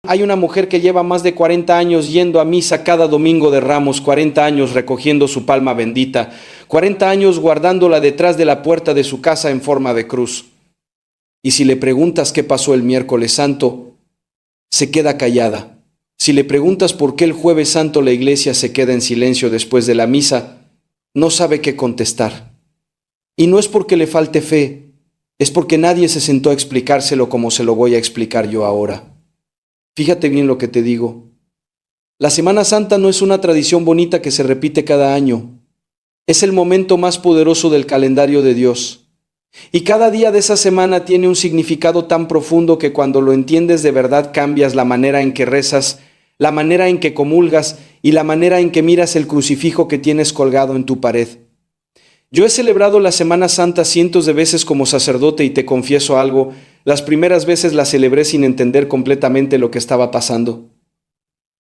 Hay una mujer que lleva más de 40 años yendo a misa cada domingo de Ramos, 40 años recogiendo su palma bendita, 40 años guardándola detrás de la puerta de su casa en forma de cruz. Y si le preguntas qué pasó el miércoles santo, se queda callada. Si le preguntas por qué el jueves santo la iglesia se queda en silencio después de la misa, no sabe qué contestar. Y no es porque le falte fe, es porque nadie se sentó a explicárselo como se lo voy a explicar yo ahora. Fíjate bien lo que te digo. La Semana Santa no es una tradición bonita que se repite cada año. Es el momento más poderoso del calendario de Dios. Y cada día de esa semana tiene un significado tan profundo que cuando lo entiendes de verdad cambias la manera en que rezas, la manera en que comulgas y la manera en que miras el crucifijo que tienes colgado en tu pared. Yo he celebrado la Semana Santa cientos de veces como sacerdote y te confieso algo, las primeras veces la celebré sin entender completamente lo que estaba pasando.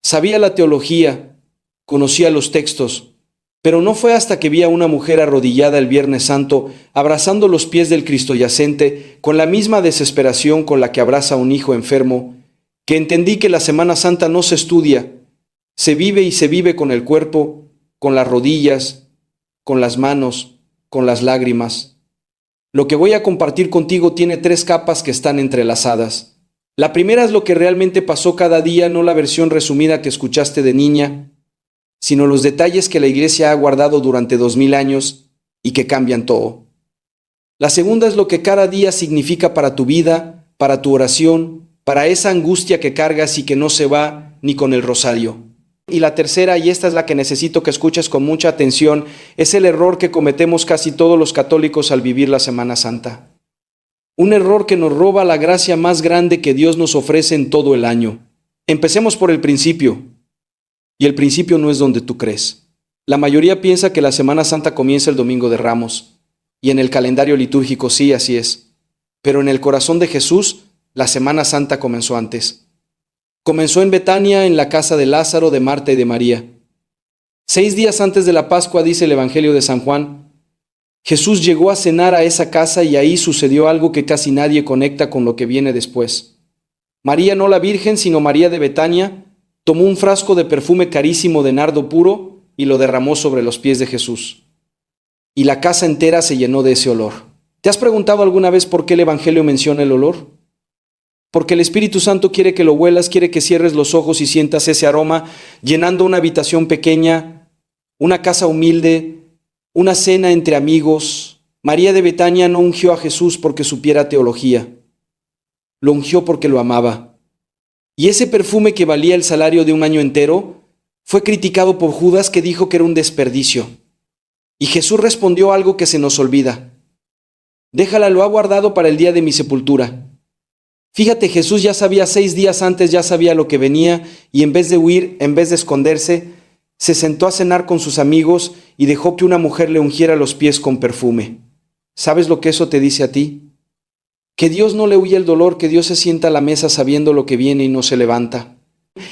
Sabía la teología, conocía los textos, pero no fue hasta que vi a una mujer arrodillada el Viernes Santo, abrazando los pies del Cristo yacente, con la misma desesperación con la que abraza a un hijo enfermo, que entendí que la Semana Santa no se estudia, se vive y se vive con el cuerpo, con las rodillas, con las manos, con las lágrimas. Lo que voy a compartir contigo tiene 3 capas que están entrelazadas. La primera es lo que realmente pasó cada día, no la versión resumida que escuchaste de niña, sino los detalles que la Iglesia ha guardado durante 2000 años y que cambian todo. La segunda es lo que cada día significa para tu vida, para tu oración, para esa angustia que cargas y que no se va ni con el rosario. Y la tercera, y esta es la que necesito que escuches con mucha atención, es el error que cometemos casi todos los católicos al vivir la Semana Santa. Un error que nos roba la gracia más grande que Dios nos ofrece en todo el año. Empecemos por el principio. Y el principio no es donde tú crees. La mayoría piensa que la Semana Santa comienza el Domingo de Ramos. Y en el calendario litúrgico sí, así es. Pero en el corazón de Jesús, la Semana Santa comenzó antes. Comenzó en Betania, en la casa de Lázaro, de Marta y de María. 6 días antes de la Pascua, dice el Evangelio de San Juan, Jesús llegó a cenar a esa casa y ahí sucedió algo que casi nadie conecta con lo que viene después. María, no la Virgen, sino María de Betania, tomó un frasco de perfume carísimo de nardo puro y lo derramó sobre los pies de Jesús. Y la casa entera se llenó de ese olor. ¿Te has preguntado alguna vez por qué el Evangelio menciona el olor? Porque el Espíritu Santo quiere que lo huelas, quiere que cierres los ojos y sientas ese aroma, llenando una habitación pequeña, una casa humilde, una cena entre amigos. María de Betania no ungió a Jesús porque supiera teología. Lo ungió porque lo amaba. Y ese perfume que valía el salario de un año entero fue criticado por Judas, que dijo que era un desperdicio. Y Jesús respondió algo que se nos olvida. Déjala, lo ha guardado para el día de mi sepultura. Fíjate, Jesús ya sabía 6 días antes, ya sabía lo que venía, y en vez de huir, en vez de esconderse, se sentó a cenar con sus amigos y dejó que una mujer le ungiera los pies con perfume. ¿Sabes lo que eso te dice a ti? Que Dios no le huye el dolor, que Dios se sienta a la mesa sabiendo lo que viene y no se levanta.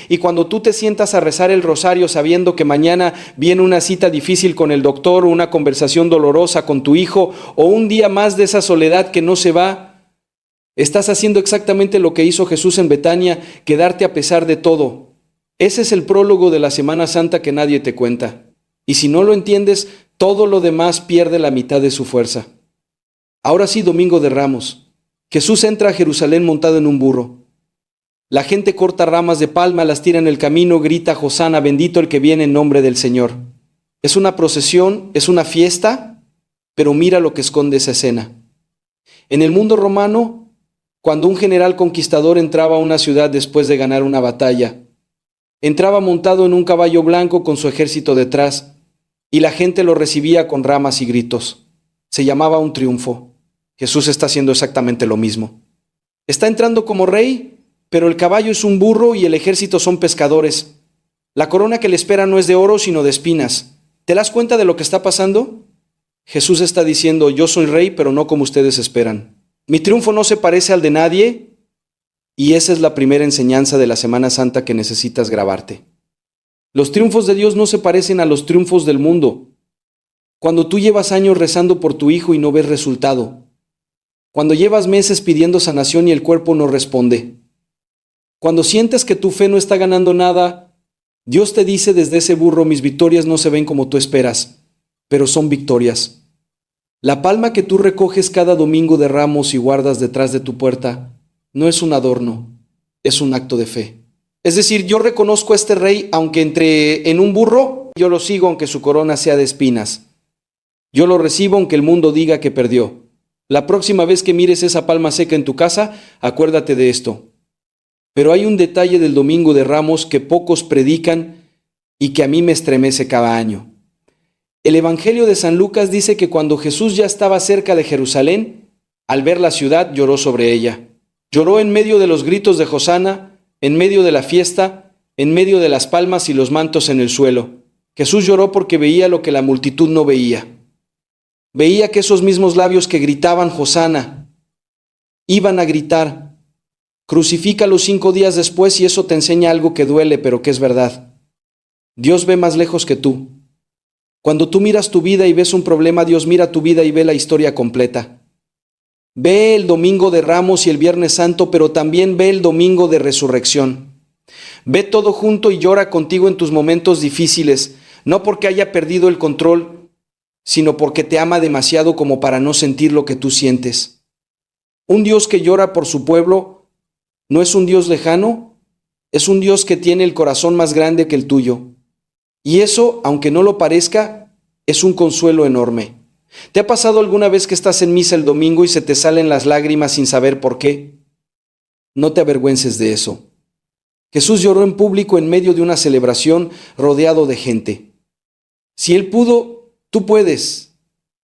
Y cuando tú te sientas a rezar el rosario sabiendo que mañana viene una cita difícil con el doctor, o una conversación dolorosa con tu hijo, o un día más de esa soledad que no se va, estás haciendo exactamente lo que hizo Jesús en Betania, quedarte a pesar de todo. Ese es el prólogo de la Semana Santa que nadie te cuenta. Y si no lo entiendes, todo lo demás pierde la mitad de su fuerza. Ahora sí, Domingo de Ramos. Jesús entra a Jerusalén montado en un burro. La gente corta ramas de palma, las tira en el camino, grita Hosana, bendito el que viene en nombre del Señor. Es una procesión, es una fiesta, pero mira lo que esconde esa escena. En el mundo romano, cuando un general conquistador entraba a una ciudad después de ganar una batalla, entraba montado en un caballo blanco con su ejército detrás, y la gente lo recibía con ramas y gritos. Se llamaba un triunfo. Jesús está haciendo exactamente lo mismo. Está entrando como rey, pero el caballo es un burro y el ejército son pescadores. La corona que le espera no es de oro, sino de espinas. ¿Te das cuenta de lo que está pasando? Jesús está diciendo, yo soy rey, pero no como ustedes esperan. Mi triunfo no se parece al de nadie, y esa es la primera enseñanza de la Semana Santa que necesitas grabarte. Los triunfos de Dios no se parecen a los triunfos del mundo. Cuando tú llevas años rezando por tu hijo y no ves resultado, cuando llevas meses pidiendo sanación y el cuerpo no responde, Cuando sientes que tu fe no está ganando nada, Dios te dice desde ese burro: mis victorias no se ven como tú esperas, pero son victorias. La palma que tú recoges cada domingo de Ramos y guardas detrás de tu puerta no es un adorno, es un acto de fe. Es decir, yo reconozco a este rey aunque entre en un burro, yo lo sigo aunque su corona sea de espinas. Yo lo recibo aunque el mundo diga que perdió. La próxima vez que mires esa palma seca en tu casa, acuérdate de esto. Pero hay un detalle del Domingo de Ramos que pocos predican y que a mí me estremece cada año. El Evangelio de San Lucas dice que cuando Jesús ya estaba cerca de Jerusalén, al ver la ciudad lloró sobre ella. Lloró en medio de los gritos de Hosana, en medio de la fiesta, en medio de las palmas y los mantos en el suelo. Jesús lloró porque veía lo que la multitud no veía. Veía que esos mismos labios que gritaban Hosana iban a gritar: crucifícalo 5 días después, y eso te enseña algo que duele, pero que es verdad. Dios ve más lejos que tú. Cuando tú miras tu vida y ves un problema, Dios mira tu vida y ve la historia completa. Ve el Domingo de Ramos y el Viernes Santo, pero también ve el Domingo de Resurrección. Ve todo junto y llora contigo en tus momentos difíciles, no porque haya perdido el control, sino porque te ama demasiado como para no sentir lo que tú sientes. Un Dios que llora por su pueblo no es un Dios lejano, es un Dios que tiene el corazón más grande que el tuyo. Y eso, aunque no lo parezca, es un consuelo enorme. ¿Te ha pasado alguna vez que estás en misa el domingo y se te salen las lágrimas sin saber por qué? No te avergüences de eso. Jesús lloró en público en medio de una celebración, rodeado de gente. Si Él pudo, tú puedes.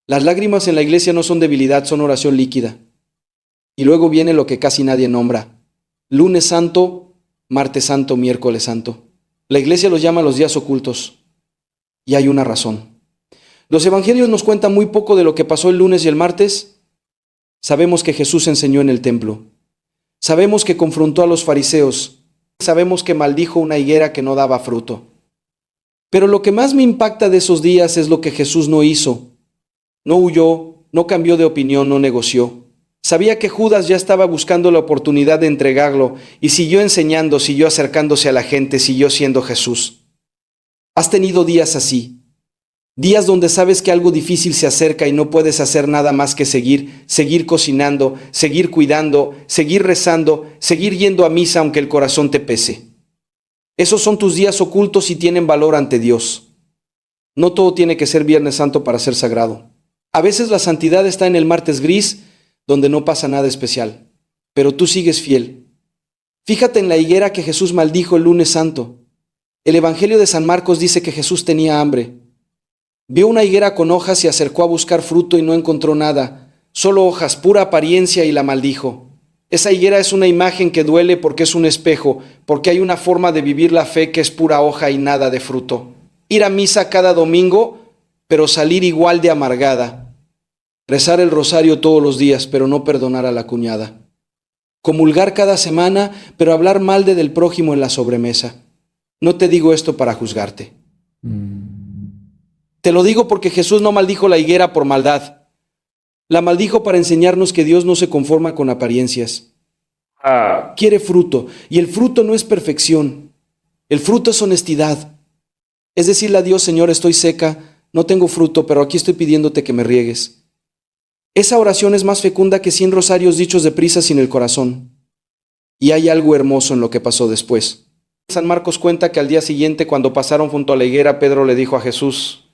Las lágrimas en la iglesia no son debilidad, son oración líquida. Y luego viene lo que casi nadie nombra: Lunes Santo, Martes Santo, Miércoles Santo. La iglesia los llama los días ocultos. Y hay una razón. Los evangelios nos cuentan muy poco de lo que pasó el lunes y el martes. Sabemos que Jesús enseñó en el templo. Sabemos que confrontó a los fariseos. Sabemos que maldijo una higuera que no daba fruto. Pero lo que más me impacta de esos días es lo que Jesús no hizo. No huyó, no cambió de opinión, no negoció. Sabía que Judas ya estaba buscando la oportunidad de entregarlo y siguió enseñando, siguió acercándose a la gente, siguió siendo Jesús. Has tenido días así, días donde sabes que algo difícil se acerca y no puedes hacer nada más que seguir cocinando, seguir cuidando, seguir rezando, seguir yendo a misa aunque el corazón te pese. Esos son tus días ocultos y tienen valor ante Dios. No todo tiene que ser Viernes Santo para ser sagrado. A veces la santidad está en el martes gris, donde no pasa nada especial, pero tú sigues fiel. Fíjate en la higuera que Jesús maldijo el lunes santo. El Evangelio de San Marcos dice que Jesús tenía hambre. Vio una higuera con hojas, se acercó a buscar fruto y no encontró nada, solo hojas, pura apariencia, y la maldijo. Esa higuera es una imagen que duele porque es un espejo, porque hay una forma de vivir la fe que es pura hoja y nada de fruto. Ir a misa cada domingo, pero salir igual de amargada. Rezar el rosario todos los días, pero no perdonar a la cuñada. Comulgar cada semana, pero hablar mal del prójimo en la sobremesa. No te digo esto para juzgarte. Te lo digo porque Jesús no maldijo la higuera por maldad. La maldijo para enseñarnos que Dios no se conforma con apariencias. Quiere fruto, y el fruto no es perfección. El fruto es honestidad. Es decirle a Dios: Señor, estoy seca, no tengo fruto, pero aquí estoy pidiéndote que me riegues. Esa oración es más fecunda que 100 rosarios dichos deprisa sin el corazón. Y hay algo hermoso en lo que pasó después. San Marcos cuenta que al día siguiente, cuando pasaron junto a la higuera, Pedro le dijo a Jesús: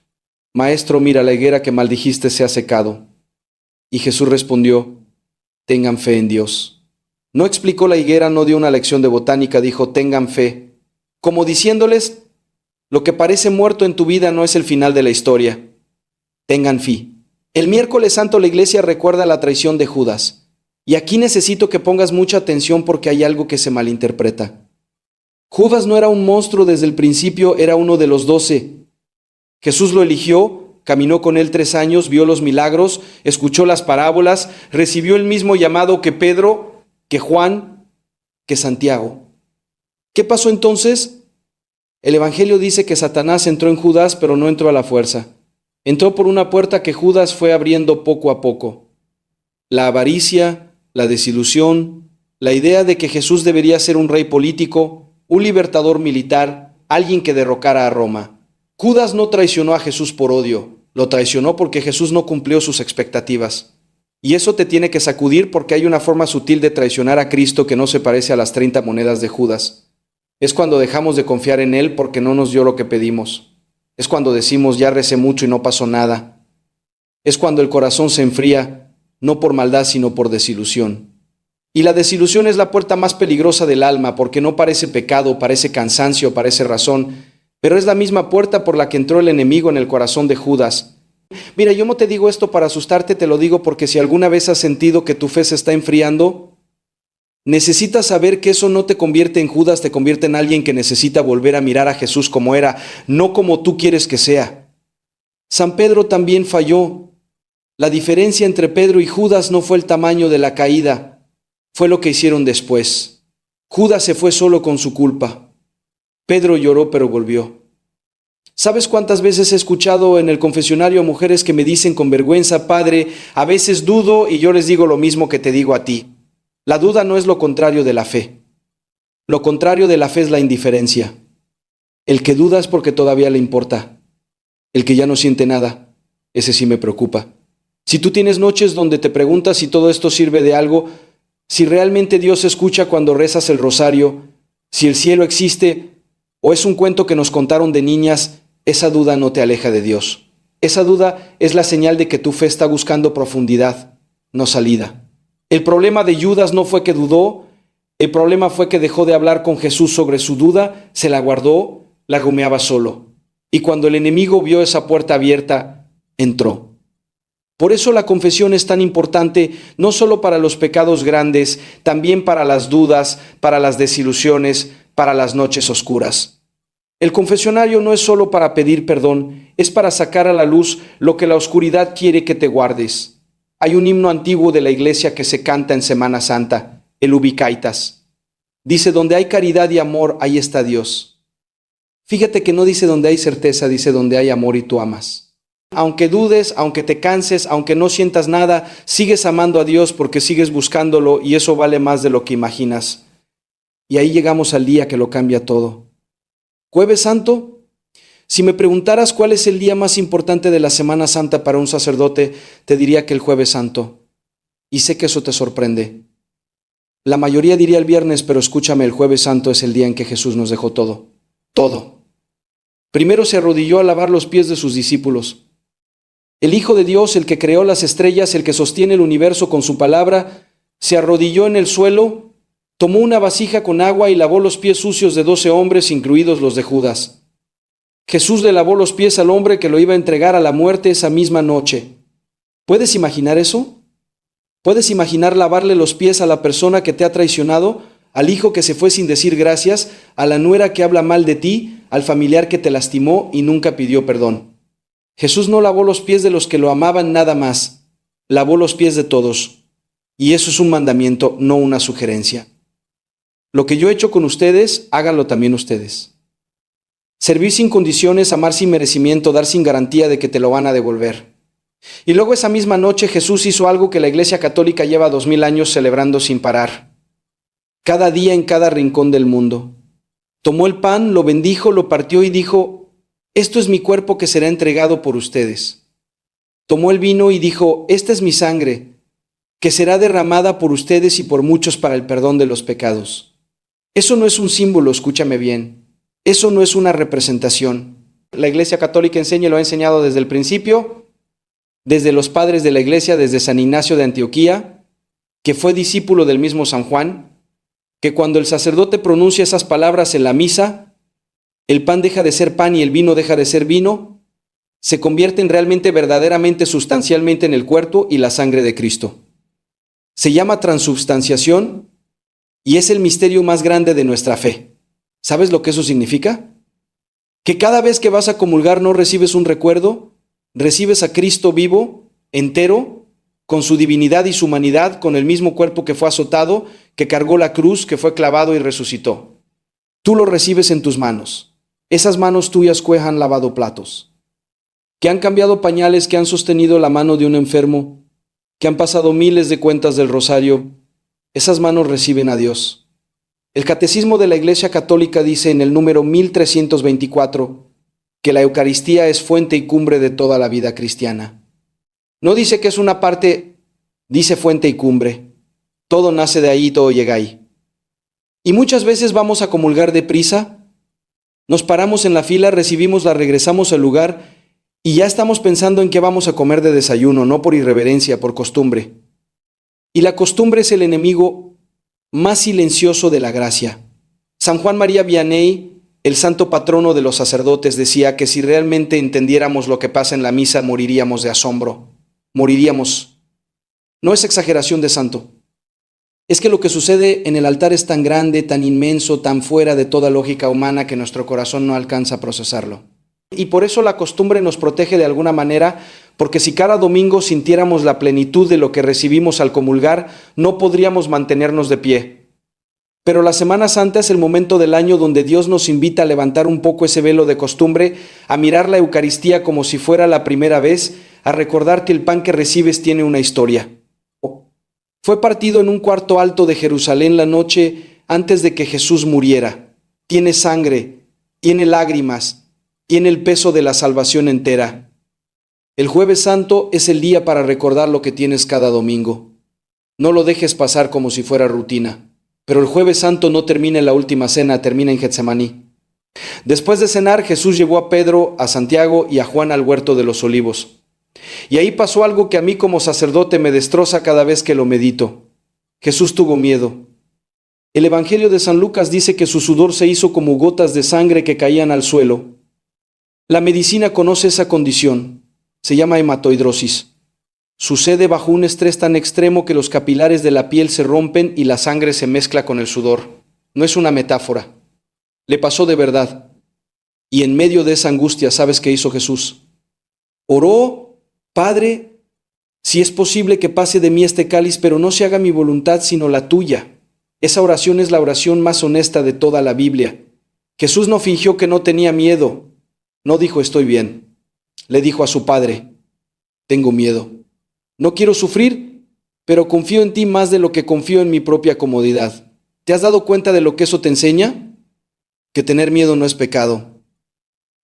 Maestro, mira, la higuera que maldijiste se ha secado. Y Jesús respondió: tengan fe en Dios. No explicó la higuera, no dio una lección de botánica, dijo: tengan fe. Como diciéndoles: lo que parece muerto en tu vida no es el final de la historia. Tengan fe. El miércoles santo la iglesia recuerda la traición de Judas. Y aquí necesito que pongas mucha atención porque hay algo que se malinterpreta. Judas no era un monstruo desde el principio, era uno de los 12. Jesús lo eligió, caminó con él 3 años, vio los milagros, escuchó las parábolas, recibió el mismo llamado que Pedro, que Juan, que Santiago. ¿Qué pasó entonces? El Evangelio dice que Satanás entró en Judas, pero no entró a la fuerza. Entró por una puerta que Judas fue abriendo poco a poco. La avaricia, la desilusión, La idea de que Jesús debería ser un rey político, un libertador militar, alguien que derrocara a Roma. Judas no traicionó a Jesús por odio, lo traicionó porque Jesús no cumplió sus expectativas. Y eso te tiene que sacudir porque hay una forma sutil de traicionar a Cristo que no se parece a las 30 monedas de Judas. Es cuando dejamos de confiar en Él porque no nos dio lo que pedimos. Es cuando decimos, ya recé mucho y no pasó nada. Es cuando el corazón se enfría, no por maldad sino por desilusión. Y la desilusión es la puerta más peligrosa del alma porque no parece pecado, parece cansancio, parece razón, pero es la misma puerta por la que entró el enemigo en el corazón de Judas. Mira, yo no te digo esto para asustarte, te lo digo porque si alguna vez has sentido que tu fe se está enfriando, necesitas saber que eso no te convierte en Judas, te convierte en alguien que necesita volver a mirar a Jesús como era, no como tú quieres que sea. San Pedro también falló. La diferencia entre Pedro y Judas no fue el tamaño de la caída, fue lo que hicieron después. Judas se fue solo con su culpa. Pedro lloró pero volvió. ¿Sabes cuántas veces he escuchado en el confesionario a mujeres que me dicen con vergüenza, Padre, a veces dudo y yo les digo lo mismo que te digo a ti? La duda no es lo contrario de la fe. Lo contrario de la fe es la indiferencia. El que duda es porque todavía le importa. El que ya no siente nada, ese sí me preocupa. Si tú tienes noches donde te preguntas si todo esto sirve de algo, si realmente Dios escucha cuando rezas el rosario, si el cielo existe o es un cuento que nos contaron de niñas, esa duda no te aleja de Dios. Esa duda es la señal de que tu fe está buscando profundidad, no salida. El problema de Judas no fue que dudó, el problema fue que dejó de hablar con Jesús sobre su duda, se la guardó, la rumiaba solo. Y cuando el enemigo vio esa puerta abierta, entró. Por eso la confesión es tan importante, no solo para los pecados grandes, también para las dudas, para las desilusiones, para las noches oscuras. El confesionario no es solo para pedir perdón, es para sacar a la luz lo que la oscuridad quiere que te guardes. Hay un himno antiguo de la iglesia que se canta en Semana Santa, el Ubicaitas. Dice, donde hay caridad y amor, ahí está Dios. Fíjate que no dice donde hay certeza, dice donde hay amor y tú amas. Aunque dudes, aunque te canses, aunque no sientas nada, sigues amando a Dios porque sigues buscándolo y eso vale más de lo que imaginas. Y ahí llegamos al día que lo cambia todo. ¿Jueves Santo? Si me preguntaras cuál es el día más importante de la Semana Santa para un sacerdote, te diría que el Jueves Santo. Y sé que eso te sorprende. La mayoría diría el viernes, pero escúchame, el Jueves Santo es el día en que Jesús nos dejó todo. Todo. Primero se arrodilló a lavar los pies de sus discípulos. El Hijo de Dios, el que creó las estrellas, el que sostiene el universo con su palabra, se arrodilló en el suelo, tomó una vasija con agua y lavó los pies sucios de 12 hombres, incluidos los de Judas. Jesús le lavó los pies al hombre que lo iba a entregar a la muerte esa misma noche. ¿Puedes imaginar eso? ¿Puedes imaginar lavarle los pies a la persona que te ha traicionado, al hijo que se fue sin decir gracias, a la nuera que habla mal de ti, al familiar que te lastimó y nunca pidió perdón? Jesús no lavó los pies de los que lo amaban nada más, lavó los pies de todos. Y eso es un mandamiento, no una sugerencia. Lo que yo he hecho con ustedes, háganlo también ustedes. Servir sin condiciones, amar sin merecimiento, dar sin garantía de que te lo van a devolver. Y luego esa misma noche Jesús hizo algo que la Iglesia Católica lleva 2000 años celebrando sin parar. Cada día en cada rincón del mundo. Tomó el pan, lo bendijo, lo partió y dijo, esto es mi cuerpo que será entregado por ustedes. Tomó el vino y dijo, esta es mi sangre, que será derramada por ustedes y por muchos para el perdón de los pecados. Eso no es un símbolo, escúchame bien. Eso no es una representación. La Iglesia Católica enseña y lo ha enseñado desde el principio, desde los padres de la Iglesia, desde San Ignacio de Antioquía, que fue discípulo del mismo San Juan, que cuando el sacerdote pronuncia esas palabras en la misa, el pan deja de ser pan y el vino deja de ser vino, se convierten realmente, verdaderamente, sustancialmente en el cuerpo y la sangre de Cristo. Se llama transubstanciación y es el misterio más grande de nuestra fe. ¿Sabes lo que eso significa? Que cada vez que vas a comulgar no recibes un recuerdo, recibes a Cristo vivo, entero, con su divinidad y su humanidad, con el mismo cuerpo que fue azotado, que cargó la cruz, que fue clavado y resucitó. Tú lo recibes en tus manos. Esas manos tuyas que han lavado platos, que han cambiado pañales, que han sostenido la mano de un enfermo, que han pasado miles de cuentas del rosario, Esas manos reciben a Dios. El Catecismo de la Iglesia Católica dice en el número 1324 que la Eucaristía es fuente y cumbre de toda la vida cristiana. No dice que es una parte, dice fuente y cumbre. Todo nace de ahí, todo llega ahí. Y muchas veces vamos a comulgar deprisa, nos paramos en la fila, recibimos, la regresamos al lugar y ya estamos pensando en qué vamos a comer de desayuno, no por irreverencia, por costumbre. Y la costumbre es el enemigo más silencioso de la gracia. San Juan María Vianney, el santo patrono de los sacerdotes, decía que si realmente entendiéramos lo que pasa en la misa, moriríamos de asombro. Moriríamos. No es exageración de santo. Es que lo que sucede en el altar es tan grande, tan inmenso, tan fuera de toda lógica humana que nuestro corazón no alcanza a procesarlo. Y por eso la costumbre nos protege de alguna manera, porque si cada domingo sintiéramos la plenitud de lo que recibimos al comulgar, no podríamos mantenernos de pie. Pero la Semana Santa es el momento del año donde Dios nos invita a levantar un poco ese velo de costumbre, a mirar la Eucaristía como si fuera la primera vez, a recordar que el pan que recibes tiene una historia. Fue partido en un cuarto alto de Jerusalén la noche antes de que Jesús muriera. Tiene sangre, tiene lágrimas, tiene el peso de la salvación entera. El Jueves Santo es el día para recordar lo que tienes cada domingo. No lo dejes pasar como si fuera rutina. Pero el Jueves Santo no termina en la última cena, termina en Getsemaní. Después de cenar, Jesús llevó a Pedro, a Santiago y a Juan al huerto de los Olivos. Y ahí pasó algo que a mí como sacerdote me destroza cada vez que lo medito. Jesús tuvo miedo. El Evangelio de San Lucas dice que su sudor se hizo como gotas de sangre que caían al suelo. La medicina conoce esa condición. Se llama hematoidrosis. Sucede bajo un estrés tan extremo que los capilares de la piel se rompen y la sangre se mezcla con el sudor. No es una metáfora. Le pasó de verdad. Y en medio de esa angustia, ¿sabes qué hizo Jesús? Oró: Padre, si es posible que pase de mí este cáliz, pero no se haga mi voluntad sino la tuya. Esa oración es la oración más honesta de toda la Biblia. Jesús no fingió que no tenía miedo. No dijo estoy bien. Le dijo a su Padre: tengo miedo. No quiero sufrir, pero confío en ti más de lo que confío en mi propia comodidad. ¿Te has dado cuenta de lo que eso te enseña? Que tener miedo no es pecado.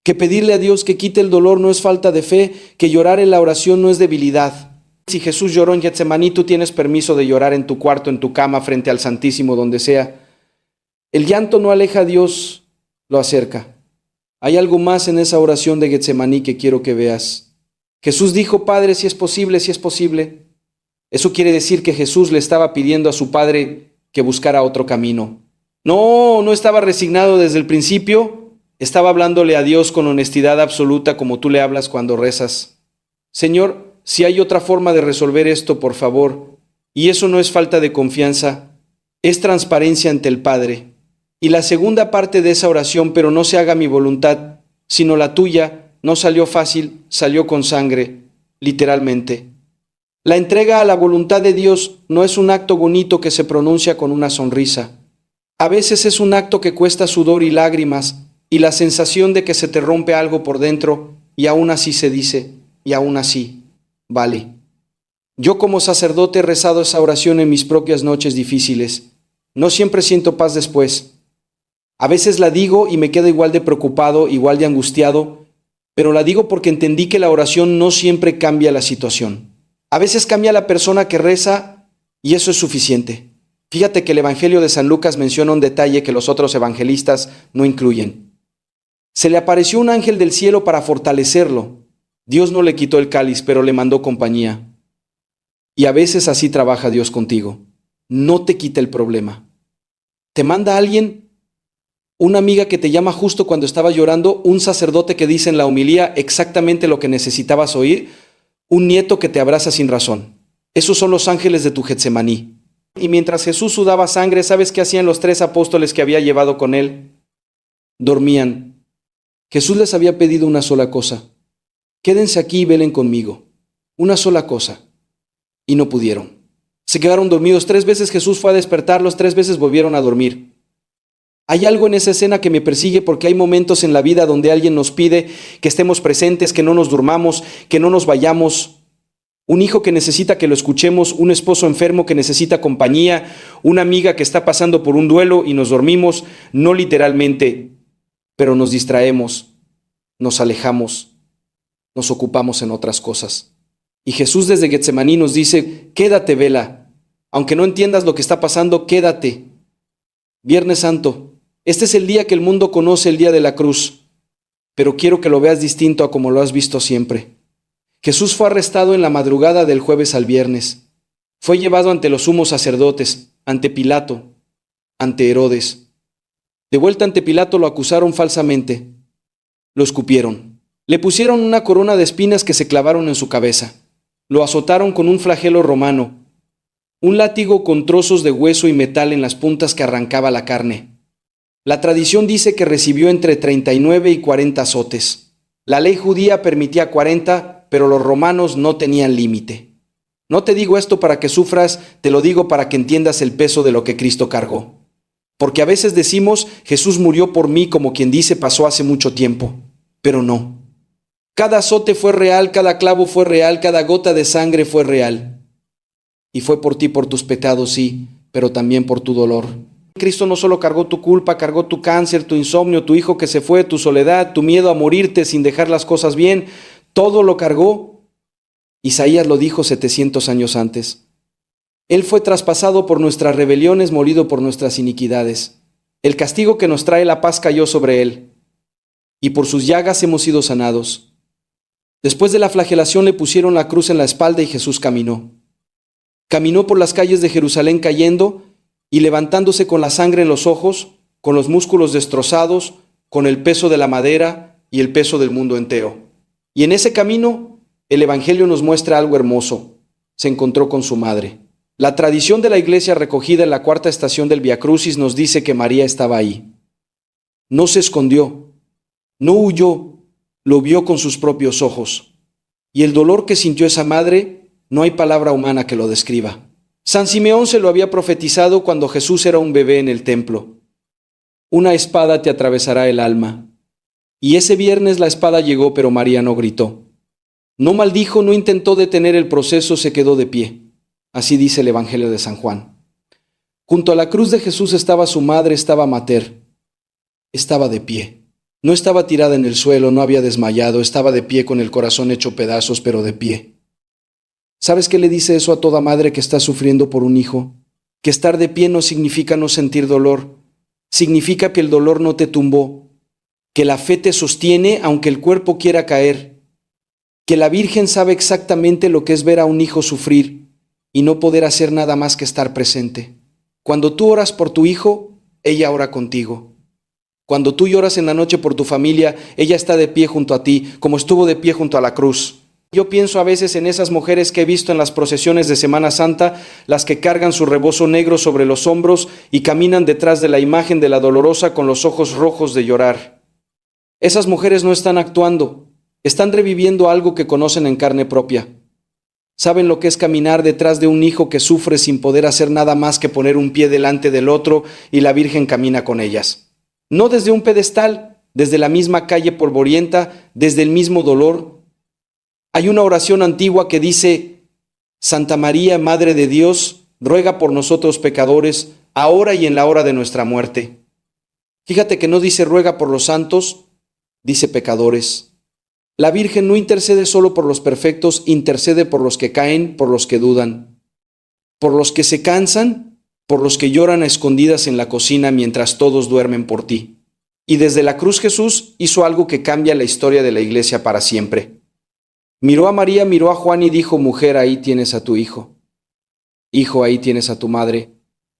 Que pedirle a Dios que quite el dolor no es falta de fe, que llorar en la oración no es debilidad. Si Jesús lloró en Getsemaní, tú tienes permiso de llorar en tu cuarto, en tu cama, frente al Santísimo, donde sea. El llanto no aleja a Dios, lo acerca. Hay algo más en esa oración de Getsemaní que quiero que veas. Jesús dijo: Padre, si es posible, si es posible. Eso quiere decir que Jesús le estaba pidiendo a su Padre que buscara otro camino. No estaba resignado desde el principio. Estaba hablándole a Dios con honestidad absoluta, como tú le hablas cuando rezas. Señor, si hay otra forma de resolver esto, por favor. Y eso no es falta de confianza, es transparencia ante el Padre. Y la segunda parte de esa oración: pero no se haga mi voluntad, sino la tuya, no salió fácil, salió con sangre, literalmente. La entrega a la voluntad de Dios no es un acto bonito que se pronuncia con una sonrisa. A veces es un acto que cuesta sudor y lágrimas, y la sensación de que se te rompe algo por dentro, y aún así se dice, y aún así, vale. Yo como sacerdote he rezado esa oración en mis propias noches difíciles. No siempre siento paz después. A veces la digo y me quedo igual de preocupado, igual de angustiado, pero la digo porque entendí que la oración no siempre cambia la situación. A veces cambia la persona que reza y eso es suficiente. Fíjate que el Evangelio de San Lucas menciona un detalle que los otros evangelistas no incluyen. Se le apareció un ángel del cielo para fortalecerlo. Dios no le quitó el cáliz, pero le mandó compañía. Y a veces así trabaja Dios contigo. No te quita el problema. Te manda a alguien, una amiga que te llama justo cuando estabas llorando, un sacerdote que dice en la homilía exactamente lo que necesitabas oír, un nieto que te abraza sin razón. Esos son los ángeles de tu Getsemaní. Y mientras Jesús sudaba sangre, ¿sabes qué hacían los 3 apóstoles que había llevado con él? Dormían. Jesús les había pedido una sola cosa: quédense aquí y velen conmigo. Una sola cosa. Y no pudieron. Se quedaron dormidos. 3 veces Jesús fue a despertarlos, 3 veces volvieron a dormir. Hay algo en esa escena que me persigue porque hay momentos en la vida donde alguien nos pide que estemos presentes, que no nos durmamos, que no nos vayamos. Un hijo que necesita que lo escuchemos, un esposo enfermo que necesita compañía, una amiga que está pasando por un duelo y nos dormimos, no literalmente, pero nos distraemos, nos alejamos, nos ocupamos en otras cosas. Y Jesús desde Getsemaní nos dice, quédate, vela, aunque no entiendas lo que está pasando, quédate. Viernes Santo, este es el día que el mundo conoce, el día de la cruz, pero quiero que lo veas distinto a como lo has visto siempre. Jesús fue arrestado en la madrugada del jueves al viernes. Fue llevado ante los sumos sacerdotes, ante Pilato, ante Herodes. De vuelta ante Pilato lo acusaron falsamente. Lo escupieron. Le pusieron una corona de espinas que se clavaron en su cabeza. Lo azotaron con un flagelo romano, un látigo con trozos de hueso y metal en las puntas que arrancaba la carne. La tradición dice que recibió entre 39 y 40 azotes. La ley judía permitía 40, pero los romanos no tenían límite. No te digo esto para que sufras, te lo digo para que entiendas el peso de lo que Cristo cargó. Porque a veces decimos, Jesús murió por mí, como quien dice pasó hace mucho tiempo, pero no. Cada azote fue real, cada clavo fue real, cada gota de sangre fue real. Y fue por ti, por tus pecados, sí, pero también por tu dolor. Cristo no solo cargó tu culpa, cargó tu cáncer, tu insomnio, tu hijo que se fue, tu soledad, tu miedo a morirte sin dejar las cosas bien. Todo lo cargó. Isaías lo dijo 700 años antes. Él fue traspasado por nuestras rebeliones, molido por nuestras iniquidades. El castigo que nos trae la paz cayó sobre él, y por sus llagas hemos sido sanados. Después de la flagelación le pusieron la cruz en la espalda y Jesús caminó. Caminó por las calles de Jerusalén cayendo y levantándose con la sangre en los ojos, con los músculos destrozados, con el peso de la madera y el peso del mundo entero. Y en ese camino, el Evangelio nos muestra algo hermoso. Se encontró con su madre. La tradición de la iglesia recogida en la cuarta estación del Vía Crucis nos dice que María estaba ahí. No se escondió, no huyó, lo vio con sus propios ojos. Y el dolor que sintió esa madre, no hay palabra humana que lo describa. San Simeón se lo había profetizado cuando Jesús era un bebé en el templo. Una espada te atravesará el alma. Y ese viernes la espada llegó, pero María no gritó. No maldijo, no intentó detener el proceso, se quedó de pie. Así dice el Evangelio de San Juan. Junto a la cruz de Jesús estaba su madre, estaba Mater. Estaba de pie. No estaba tirada en el suelo, no había desmayado, estaba de pie con el corazón hecho pedazos, pero de pie. ¿Sabes qué le dice eso a toda madre que está sufriendo por un hijo? Que estar de pie no significa no sentir dolor. Significa que el dolor no te tumbó, que la fe te sostiene aunque el cuerpo quiera caer, que la Virgen sabe exactamente lo que es ver a un hijo sufrir y no poder hacer nada más que estar presente. Cuando tú oras por tu hijo, ella ora contigo. Cuando tú lloras en la noche por tu familia, ella está de pie junto a ti, como estuvo de pie junto a la cruz. Yo pienso a veces en esas mujeres que he visto en las procesiones de Semana Santa, las que cargan su rebozo negro sobre los hombros y caminan detrás de la imagen de la Dolorosa con los ojos rojos de llorar. Esas mujeres no están actuando, están reviviendo algo que conocen en carne propia. Saben lo que es caminar detrás de un hijo que sufre sin poder hacer nada más que poner un pie delante del otro y la Virgen camina con ellas. No desde un pedestal, desde la misma calle polvorienta, desde el mismo dolor. Hay una oración antigua que dice: Santa María, Madre de Dios, ruega por nosotros pecadores, ahora y en la hora de nuestra muerte. Fíjate que no dice ruega por los santos, dice pecadores. La Virgen no intercede solo por los perfectos, intercede por los que caen, por los que dudan, por los que se cansan, por los que lloran a escondidas en la cocina mientras todos duermen por ti. Y desde la cruz Jesús hizo algo que cambia la historia de la iglesia para siempre. Miró a María, miró a Juan y dijo: mujer, ahí tienes a tu hijo. Hijo, ahí tienes a tu madre.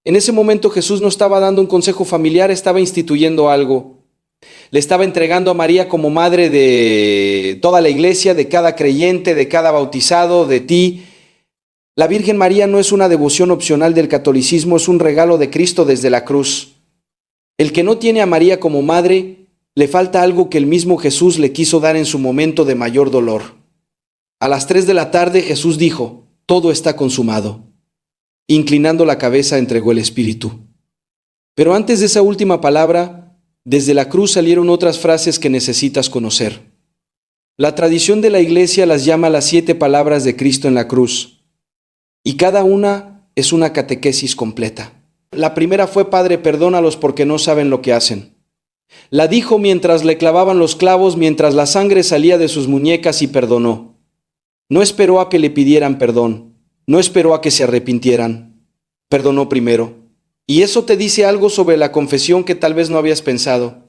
En ese momento Jesús no estaba dando un consejo familiar, estaba instituyendo algo. Le estaba entregando a María como madre de toda la iglesia, de cada creyente, de cada bautizado, de ti. La Virgen María no es una devoción opcional del catolicismo, es un regalo de Cristo desde la cruz. El que no tiene a María como madre, le falta algo que el mismo Jesús le quiso dar en su momento de mayor dolor. A las 3 de la tarde Jesús dijo: todo está consumado. Inclinando la cabeza entregó el Espíritu. Pero antes de esa última palabra, desde la cruz salieron otras frases que necesitas conocer. La tradición de la Iglesia las llama las 7 palabras de Cristo en la cruz, y cada una es una catequesis completa. La primera fue: Padre, perdónalos porque no saben lo que hacen. La dijo mientras le clavaban los clavos, mientras la sangre salía de sus muñecas, y perdonó. No esperó a que le pidieran perdón, no esperó a que se arrepintieran. Perdonó primero. Y eso te dice algo sobre la confesión que tal vez no habías pensado.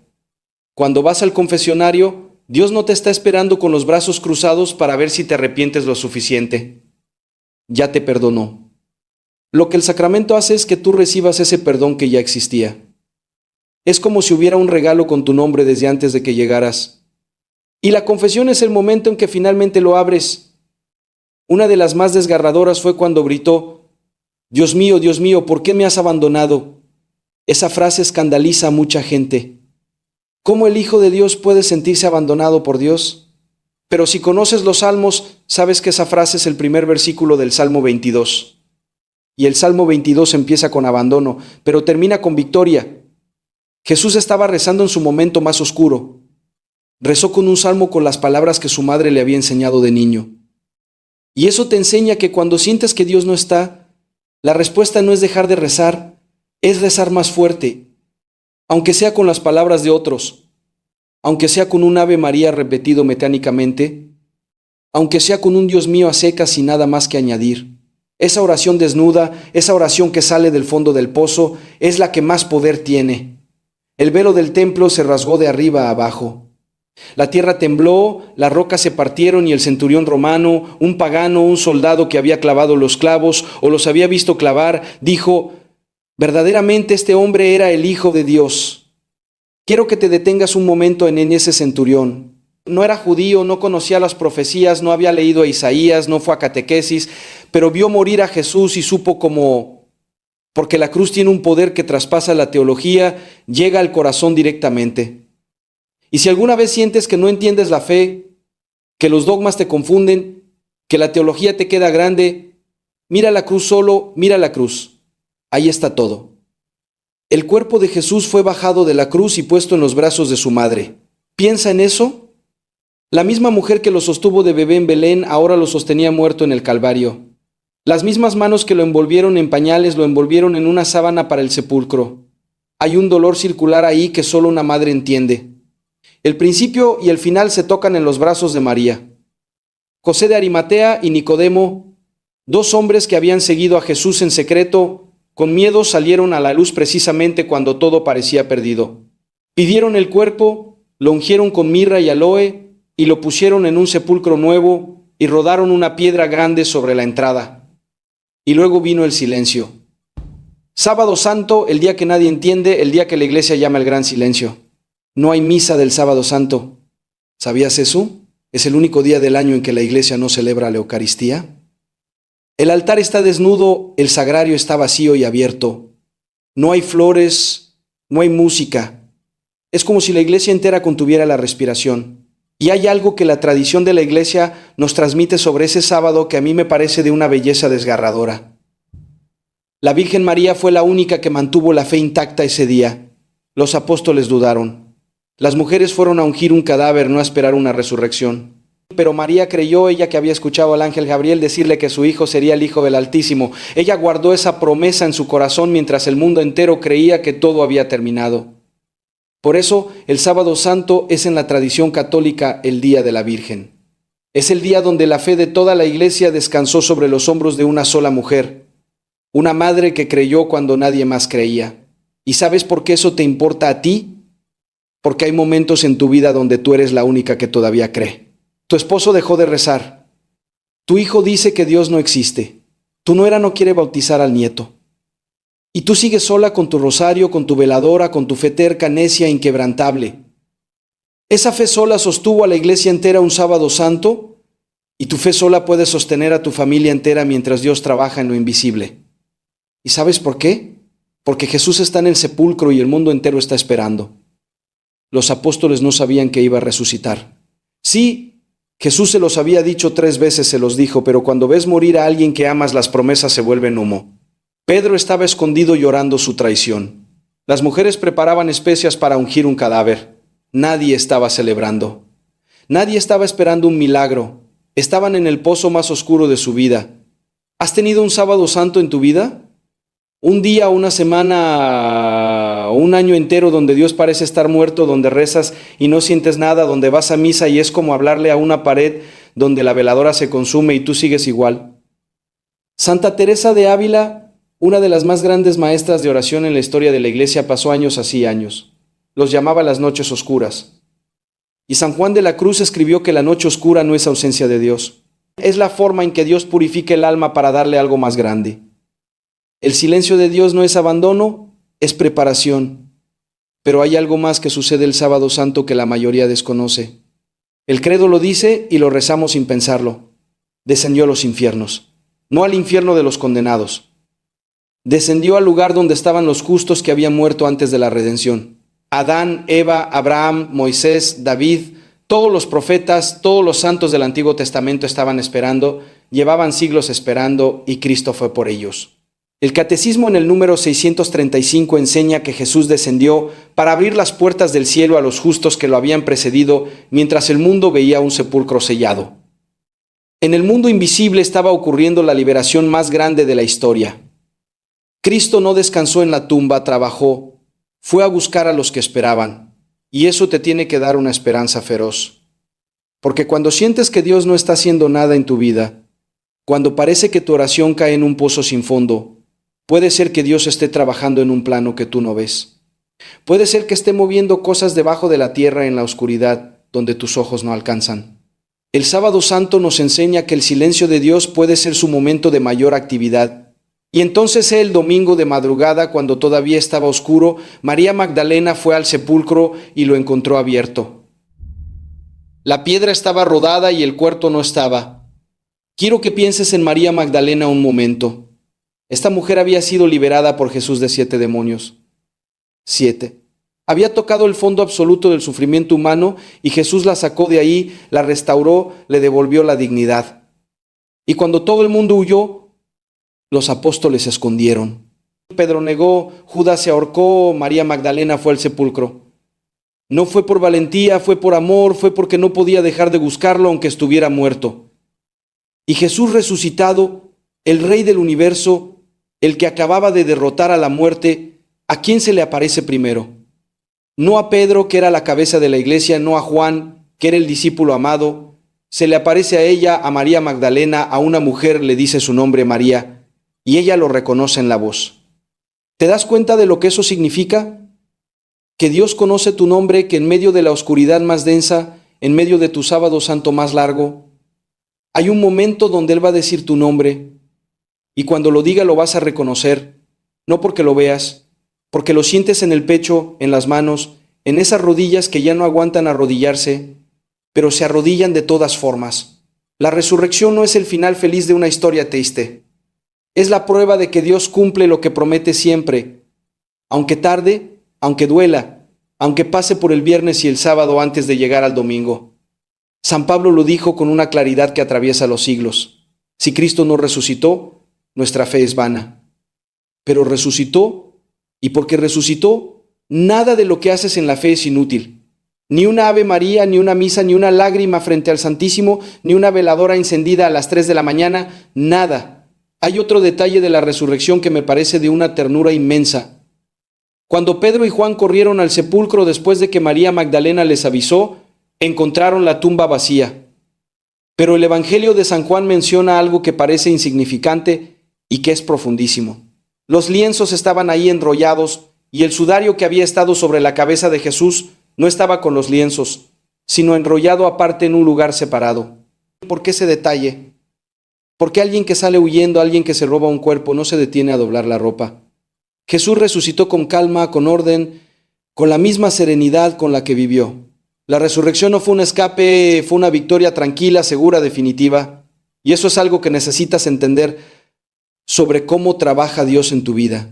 Cuando vas al confesionario, Dios no te está esperando con los brazos cruzados para ver si te arrepientes lo suficiente. Ya te perdonó. Lo que el sacramento hace es que tú recibas ese perdón que ya existía. Es como si hubiera un regalo con tu nombre desde antes de que llegaras. Y la confesión es el momento en que finalmente lo abres. Una de las más desgarradoras fue cuando gritó: Dios mío, ¿por qué me has abandonado? Esa frase escandaliza a mucha gente. ¿Cómo el Hijo de Dios puede sentirse abandonado por Dios? Pero si conoces los Salmos, sabes que esa frase es el primer versículo del Salmo 22. Y el Salmo 22 empieza con abandono, pero termina con victoria. Jesús estaba rezando en su momento más oscuro. Rezó con un salmo con las palabras que su madre le había enseñado de niño. Y eso te enseña que cuando sientes que Dios no está, la respuesta no es dejar de rezar, es rezar más fuerte, aunque sea con las palabras de otros, aunque sea con un Ave María repetido mecánicamente, aunque sea con un Dios mío a secas sin nada más que añadir. Esa oración desnuda, esa oración que sale del fondo del pozo, es la que más poder tiene. El velo del templo se rasgó de arriba a abajo. La tierra tembló, las rocas se partieron y el centurión romano, un pagano, un soldado que había clavado los clavos o los había visto clavar, dijo: verdaderamente este hombre era el Hijo de Dios. Quiero que te detengas un momento en ese centurión. No era judío, no conocía las profecías, no había leído a Isaías, no fue a catequesis, pero vio morir a Jesús y supo cómo, porque la cruz tiene un poder que traspasa la teología, llega al corazón directamente. Y si alguna vez sientes que no entiendes la fe, que los dogmas te confunden, que la teología te queda grande, mira la cruz solo, mira la cruz. Ahí está todo. El cuerpo de Jesús fue bajado de la cruz y puesto en los brazos de su madre. ¿Piensa en eso? La misma mujer que lo sostuvo de bebé en Belén ahora lo sostenía muerto en el Calvario. Las mismas manos que lo envolvieron en pañales lo envolvieron en una sábana para el sepulcro. Hay un dolor circular ahí que solo una madre entiende. El principio y el final se tocan en los brazos de María. José de Arimatea y Nicodemo, 2 hombres que habían seguido a Jesús en secreto, con miedo salieron a la luz precisamente cuando todo parecía perdido. Pidieron el cuerpo, lo ungieron con mirra y aloe y lo pusieron en un sepulcro nuevo y rodaron una piedra grande sobre la entrada. Y luego vino el silencio. Sábado Santo, el día que nadie entiende, el día que la iglesia llama el gran silencio. No hay misa del Sábado Santo. ¿Sabías eso? Es el único día del año en que la iglesia no celebra la Eucaristía. El altar está desnudo, el sagrario está vacío y abierto. No hay flores, no hay música. Es como si la iglesia entera contuviera la respiración. Y hay algo que la tradición de la iglesia nos transmite sobre ese sábado que a mí me parece de una belleza desgarradora. La Virgen María fue la única que mantuvo la fe intacta ese día. Los apóstoles dudaron. Las mujeres fueron a ungir un cadáver, no a esperar una resurrección. Pero María creyó, ella que había escuchado al ángel Gabriel decirle que su hijo sería el Hijo del Altísimo. Ella guardó esa promesa en su corazón mientras el mundo entero creía que todo había terminado. Por eso, el Sábado Santo es en la tradición católica el Día de la Virgen. Es el día donde la fe de toda la iglesia descansó sobre los hombros de una sola mujer, una madre que creyó cuando nadie más creía. ¿Y sabes por qué eso te importa a ti? Porque hay momentos en tu vida donde tú eres la única que todavía cree. Tu esposo dejó de rezar. Tu hijo dice que Dios no existe. Tu nuera no quiere bautizar al nieto. Y tú sigues sola con tu rosario, con tu veladora, con tu fe terca, necia, inquebrantable. Esa fe sola sostuvo a la iglesia entera un Sábado Santo y tu fe sola puede sostener a tu familia entera mientras Dios trabaja en lo invisible. ¿Y sabes por qué? Porque Jesús está en el sepulcro y el mundo entero está esperando. Los apóstoles no sabían que iba a resucitar. Sí, Jesús se los había dicho 3 veces, se los dijo, pero cuando ves morir a alguien que amas, las promesas se vuelven humo. Pedro estaba escondido llorando su traición. Las mujeres preparaban especias para ungir un cadáver. Nadie estaba celebrando. Nadie estaba esperando un milagro. Estaban en el pozo más oscuro de su vida. ¿Has tenido un sábado santo en tu vida? Un día, una semana, un año entero donde Dios parece estar muerto, donde rezas y no sientes nada, donde vas a misa y es como hablarle a una pared donde la veladora se consume y tú sigues igual. Santa Teresa de Ávila, una de las más grandes maestras de oración en la historia de la Iglesia, pasó años así, años. Los llamaba las noches oscuras. Y San Juan de la Cruz escribió que la noche oscura no es ausencia de Dios. Es la forma en que Dios purifica el alma para darle algo más grande. El silencio de Dios no es abandono, es preparación. Pero hay algo más que sucede el sábado santo que la mayoría desconoce. El credo lo dice y lo rezamos sin pensarlo. Descendió a los infiernos, no al infierno de los condenados. Descendió al lugar donde estaban los justos que habían muerto antes de la redención. Adán, Eva, Abraham, Moisés, David, todos los profetas, todos los santos del Antiguo Testamento estaban esperando, llevaban siglos esperando y Cristo fue por ellos. El Catecismo en el número 635 enseña que Jesús descendió para abrir las puertas del cielo a los justos que lo habían precedido mientras el mundo veía un sepulcro sellado. En el mundo invisible estaba ocurriendo la liberación más grande de la historia. Cristo no descansó en la tumba, trabajó, fue a buscar a los que esperaban, y eso te tiene que dar una esperanza feroz. Porque cuando sientes que Dios no está haciendo nada en tu vida, cuando parece que tu oración cae en un pozo sin fondo, puede ser que Dios esté trabajando en un plano que tú no ves. Puede ser que esté moviendo cosas debajo de la tierra en la oscuridad, donde tus ojos no alcanzan. El sábado santo nos enseña que el silencio de Dios puede ser su momento de mayor actividad. Y entonces el domingo de madrugada, cuando todavía estaba oscuro, María Magdalena fue al sepulcro y lo encontró abierto. La piedra estaba rodada y el cuerpo no estaba. Quiero que pienses en María Magdalena un momento. Esta mujer había sido liberada por Jesús de 7 demonios. 7. Había tocado el fondo absoluto del sufrimiento humano y Jesús la sacó de ahí, la restauró, le devolvió la dignidad. Y cuando todo el mundo huyó, los apóstoles se escondieron. Pedro negó, Judas se ahorcó, María Magdalena fue al sepulcro. No fue por valentía, fue por amor, fue porque no podía dejar de buscarlo aunque estuviera muerto. Y Jesús resucitado, el Rey del universo, el que acababa de derrotar a la muerte, ¿a quién se le aparece primero? No a Pedro, que era la cabeza de la iglesia, no a Juan, que era el discípulo amado. Se le aparece a ella, a María Magdalena, a una mujer, le dice su nombre María, y ella lo reconoce en la voz. ¿Te das cuenta de lo que eso significa? Que Dios conoce tu nombre, que en medio de la oscuridad más densa, en medio de tu sábado santo más largo, hay un momento donde Él va a decir tu nombre, y cuando lo diga lo vas a reconocer, no porque lo veas, porque lo sientes en el pecho, en las manos, en esas rodillas que ya no aguantan arrodillarse, pero se arrodillan de todas formas. La resurrección no es el final feliz de una historia triste. Es la prueba de que Dios cumple lo que promete siempre, aunque tarde, aunque duela, aunque pase por el viernes y el sábado antes de llegar al domingo. San Pablo lo dijo con una claridad que atraviesa los siglos. Si Cristo no resucitó, nuestra fe es vana. Pero resucitó, y porque resucitó, nada de lo que haces en la fe es inútil. Ni una Ave María, ni una misa, ni una lágrima frente al Santísimo, ni una veladora encendida a las 3 de la mañana, nada. Hay otro detalle de la resurrección que me parece de una ternura inmensa. Cuando Pedro y Juan corrieron al sepulcro después de que María Magdalena les avisó, encontraron la tumba vacía. Pero el Evangelio de San Juan menciona algo que parece insignificante y que es profundísimo. Los lienzos estaban ahí enrollados y el sudario que había estado sobre la cabeza de Jesús no estaba con los lienzos, sino enrollado aparte en un lugar separado. ¿Por qué ese detalle? Porque alguien que sale huyendo, alguien que se roba un cuerpo, no se detiene a doblar la ropa. Jesús resucitó con calma, con orden, con la misma serenidad con la que vivió. La resurrección no fue un escape, fue una victoria tranquila, segura, definitiva. Y eso es algo que necesitas entender sobre cómo trabaja Dios en tu vida.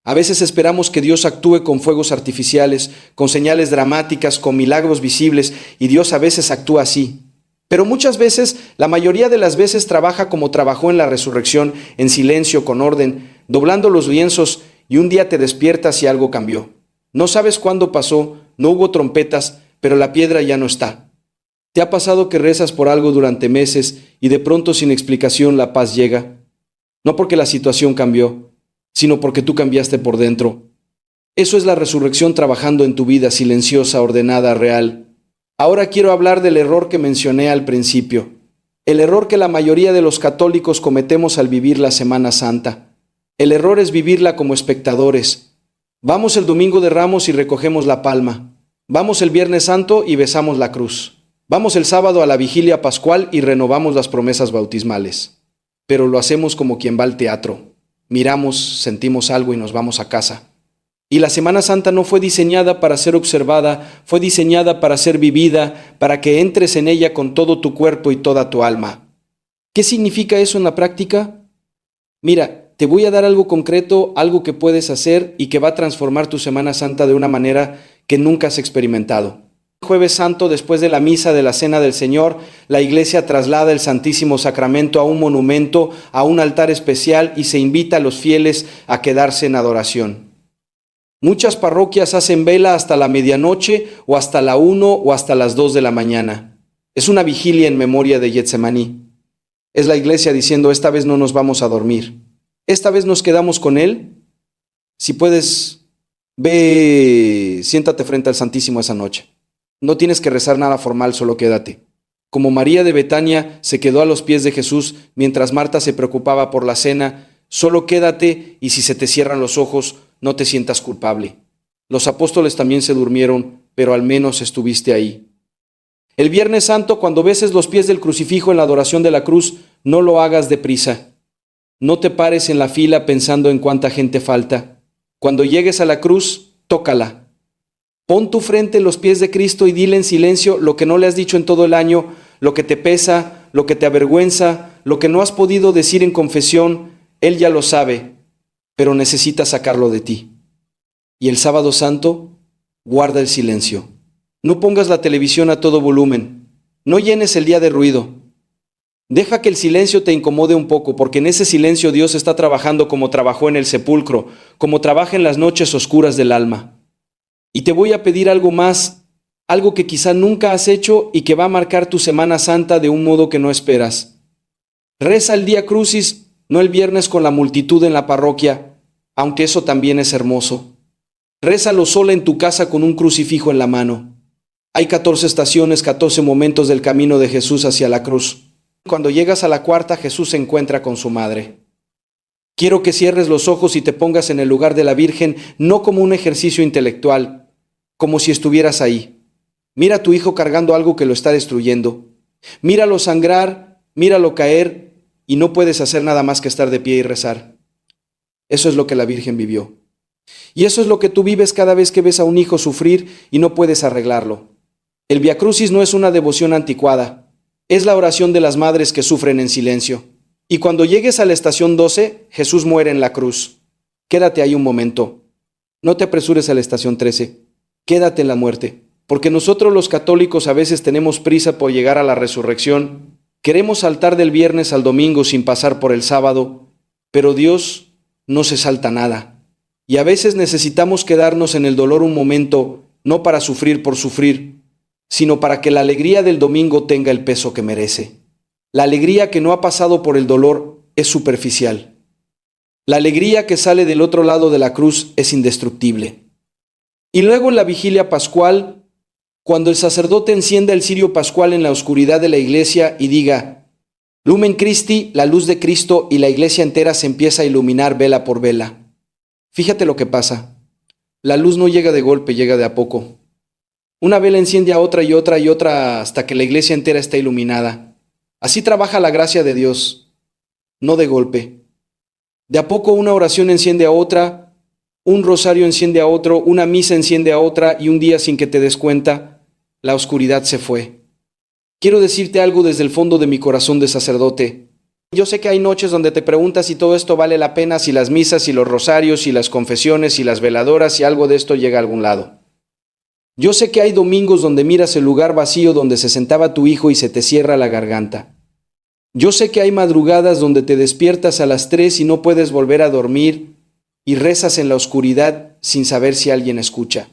A veces esperamos que Dios actúe con fuegos artificiales, con señales dramáticas, con milagros visibles, y Dios a veces actúa así. Pero muchas veces, la mayoría de las veces trabaja como trabajó en la resurrección, en silencio, con orden, doblando los lienzos, y un día te despiertas y algo cambió. No sabes cuándo pasó, no hubo trompetas, pero la piedra ya no está. ¿Te ha pasado que rezas por algo durante meses y de pronto sin explicación la paz llega? No porque la situación cambió, sino porque tú cambiaste por dentro. Eso es la resurrección trabajando en tu vida silenciosa, ordenada, real. Ahora quiero hablar del error que mencioné al principio. El error que la mayoría de los católicos cometemos al vivir la Semana Santa. El error es vivirla como espectadores. Vamos el domingo de Ramos y recogemos la palma. Vamos el Viernes Santo y besamos la cruz. Vamos el sábado a la vigilia pascual y renovamos las promesas bautismales. Pero lo hacemos como quien va al teatro. Miramos, sentimos algo y nos vamos a casa. Y la Semana Santa no fue diseñada para ser observada, fue diseñada para ser vivida, para que entres en ella con todo tu cuerpo y toda tu alma. ¿Qué significa eso en la práctica? Mira, te voy a dar algo concreto, algo que puedes hacer y que va a transformar tu Semana Santa de una manera que nunca has experimentado. Jueves Santo, después de la misa de la Cena del Señor, la iglesia traslada el Santísimo Sacramento a un monumento, a un altar especial y se invita a los fieles a quedarse en adoración. Muchas parroquias hacen vela hasta la medianoche o hasta la 1 o hasta las 2 de la mañana. Es una vigilia en memoria de Getsemaní. Es la iglesia diciendo, esta vez no nos vamos a dormir. Esta vez nos quedamos con Él. Si puedes, ve, siéntate frente al Santísimo esa noche. No tienes que rezar nada formal, solo quédate. Como María de Betania se quedó a los pies de Jesús mientras Marta se preocupaba por la cena, solo quédate y si se te cierran los ojos, no te sientas culpable. Los apóstoles también se durmieron, pero al menos estuviste ahí. El Viernes Santo, cuando beses los pies del crucifijo en la adoración de la cruz, no lo hagas deprisa. No te pares en la fila pensando en cuánta gente falta. Cuando llegues a la cruz, tócala. Pon tu frente en los pies de Cristo y dile en silencio lo que no le has dicho en todo el año, lo que te pesa, lo que te avergüenza, lo que no has podido decir en confesión. Él ya lo sabe, pero necesitas sacarlo de ti. Y el Sábado Santo, guarda el silencio. No pongas la televisión a todo volumen. No llenes el día de ruido. Deja que el silencio te incomode un poco, porque en ese silencio Dios está trabajando como trabajó en el sepulcro, como trabaja en las noches oscuras del alma. Y te voy a pedir algo más, algo que quizá nunca has hecho y que va a marcar tu Semana Santa de un modo que no esperas. Reza el Día Crucis, no el viernes con la multitud en la parroquia, aunque eso también es hermoso. Rézalo sola en tu casa con un crucifijo en la mano. Hay 14 estaciones, 14 momentos del camino de Jesús hacia la cruz. Cuando llegas a la cuarta, Jesús se encuentra con su madre. Quiero que cierres los ojos y te pongas en el lugar de la Virgen, no como un ejercicio intelectual, como si estuvieras ahí. Mira a tu hijo cargando algo que lo está destruyendo. Míralo sangrar, míralo caer, y no puedes hacer nada más que estar de pie y rezar. Eso es lo que la Virgen vivió. Y eso es lo que tú vives cada vez que ves a un hijo sufrir y no puedes arreglarlo. El Via Crucis no es una devoción anticuada, es la oración de las madres que sufren en silencio. Y cuando llegues a la estación 12, Jesús muere en la cruz. Quédate ahí un momento. No te apresures a la estación 13. Quédate en la muerte. Porque nosotros los católicos a veces tenemos prisa por llegar a la resurrección. Queremos saltar del viernes al domingo sin pasar por el sábado. Pero Dios no se salta nada. Y a veces necesitamos quedarnos en el dolor un momento, no para sufrir por sufrir, sino para que la alegría del domingo tenga el peso que merece. La alegría que no ha pasado por el dolor es superficial. La alegría que sale del otro lado de la cruz es indestructible. Y luego en la vigilia pascual, cuando el sacerdote encienda el cirio pascual en la oscuridad de la iglesia y diga, Lumen Christi, la luz de Cristo, y la iglesia entera se empieza a iluminar vela por vela. Fíjate lo que pasa. La luz no llega de golpe, llega de a poco. Una vela enciende a otra y otra y otra hasta que la iglesia entera está iluminada. Así trabaja la gracia de Dios, no de golpe. De a poco una oración enciende a otra, un rosario enciende a otro, una misa enciende a otra y un día sin que te des cuenta, la oscuridad se fue. Quiero decirte algo desde el fondo de mi corazón de sacerdote. Yo sé que hay noches donde te preguntas si todo esto vale la pena, si las misas y los rosarios y las confesiones y las veladoras y algo de esto llega a algún lado. Yo sé que hay domingos donde miras el lugar vacío donde se sentaba tu hijo y se te cierra la garganta. Yo sé que hay madrugadas donde te despiertas a las 3 y no puedes volver a dormir y rezas en la oscuridad sin saber si alguien escucha.